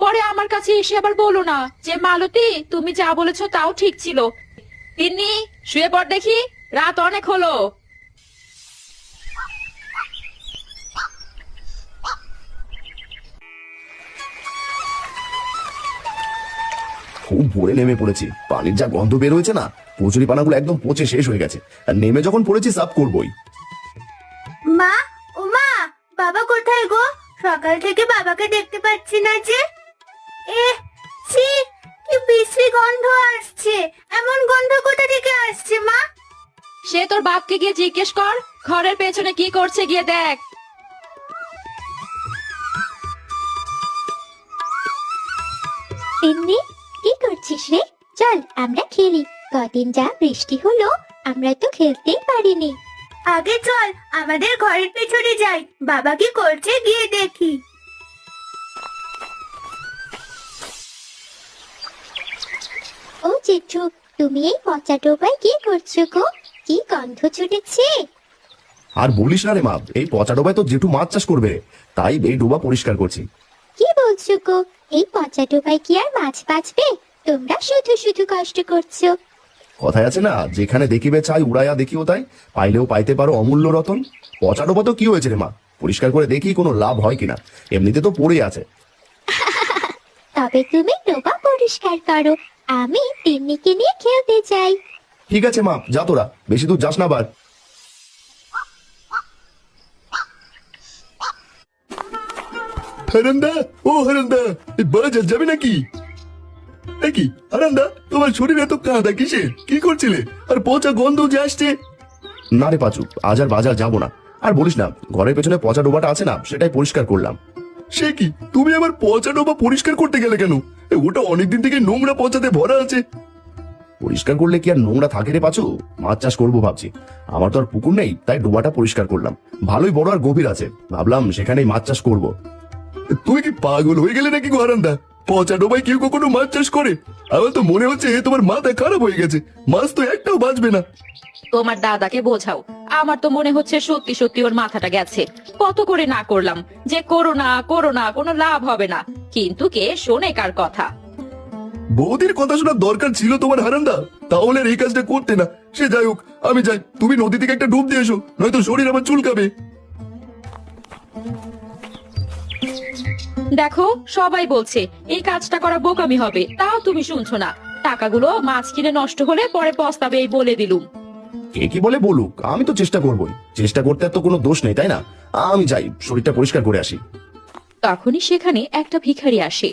পরে আমার কাছে এসে আবার বলো না যে মালতী তুমি যা বলেছো তাও ঠিক ছিল। তিন্নি, শুয়ে পড় দেখি, রাত অনেক হলো। খুব ভোরে নেমে পড়েছি, পানির যা গন্ধ বের হয়েছে না, কচুরি পানাগুলো একদম পচে শেষ হয়ে গেছে। আর নেমে যখন পড়েছি সাফ করবই। মা, ও মা, বাবা কোথায় গো? সকাল থেকে বাবাকে দেখতে পাচ্ছি না যে। এ ছি, কি বিশ্রী গন্ধ আসছে। এমন গন্ধ কোথা থেকে আসছে মা? সে তোর বাপকে গিয়ে জিজ্ঞেস কর, ঘরের পেছনে কি করছে গিয়ে দেখ। তিন্নি, কি করছিস রে? চল আমরা খেলি। কদিন যা বৃষ্টি হলো, আমরা তো খেলতেই পারিনি। আগে চল আমাদের ঘরের পেছনে যাই, বাবা কি করছে গিয়ে দেখি। ও জেঠু, তুমি এই পচা ডোবায় কি করছো গো? কি গন্ধ ছুটেছে। আর বলিস না রে মা, এই পচা ডোবায় তো জেঠু মাছ চাষ করবে, তাই এই ডোবা পরিষ্কার করছি। কি বলছো গো? এই পচা ডোবায় কি আর মাছ বাঁচবে? তোমরা শুধু শুধু কষ্ট করছো। কথায় আছে না, যেখানে দেখিবে চাই উড়াইয়া দেখিও তাই, পাইলেও পাইতে পারো অমূল্য রতন। পচা ডোবা তো কি হয়েছে রে মা, পরিষ্কার করে দেখি কোনো লাভ হয় কিনা, এমনিতে তো পড়ে আছে। তবে তুমি ডোবা পরিষ্কার করো, আমি তিন্নিকে নিয়ে খেলতে চাই। ঠিক আছে মা, যা তোরা, বেশি দূর যাস না আবার। হারান্দা, ও হারান্দা, বাজার যাবে নাকি? কি হারান্দা, তোমার শরীরে এত কাঁদা কিসের? কি করছিলে? আর পচা গন্ধ যে আসছে। না রে পাচু, আজ আর বাজার যাবো না। আর বলিস না, ঘরের পেছনে পচা ডোবাটা আছে না, সেটাই পরিষ্কার করলাম। সে কি, তুমি আবার পচা ডোবা পরিষ্কার করতে গেলে কেন? ওটা অনেকদিন থেকে নোংরা পচাতে ভরা আছে। পরিষ্কার করলে কি আর নোংরা থাকে রে পাচু? মাছ চাষ করবো ভাবছি, আমার তো আর পুকুর নেই, তাই ডোবাটা পরিষ্কার করলাম। ভালোই বড় আর গভীর আছে, ভাবলাম সেখানেই মাছ চাষ করব। তুই কি পাগল হয়ে গেলে নাকি গোহারান্দা? পচা ডোবায় কেউ কখনো মাছ চাষ করে? আমার তো মনে হচ্ছে তোমার মাথা খারাপ হয়ে গেছে, মাছ তো একটাও বাঁচবে না। তোমার দাদাকে বোঝাও, আমার তো মনে হচ্ছে সত্যি সত্যি ওর মাথাটা গেছে। কত করে না করলাম যে করো না করো না, কোনো লাভ হবে না, কিন্তু কে শোনে কার কথা? বৌদির কথা শোনার দরকার ছিল তোমার হারান্দা, তাহলে আর এই কাজটা করতে না। সে যাই হোক, আমি যাই, তুমি নদী থেকে একটা ডুব দিয়ে এসো, নয়তো শরীর আমার চুলকাবে। দেখো, সবাই বলছে এই কাজটা করা বোকামি হবে, তাও তুমি শুনছো না। টাকাগুলো মাছ কিনে নষ্ট হলে পরে পস্তাবে, এই বলে দিলুম। কে কি বলে বলুক, আমি তো চেষ্টা করবোই। চেষ্টা করতে আর তো কোনো দোষ নেই, তাই না? আমি যাই, শরীরটা পরিষ্কার করে আসি। তখনই সেখানে একটা ভিখারি আসে।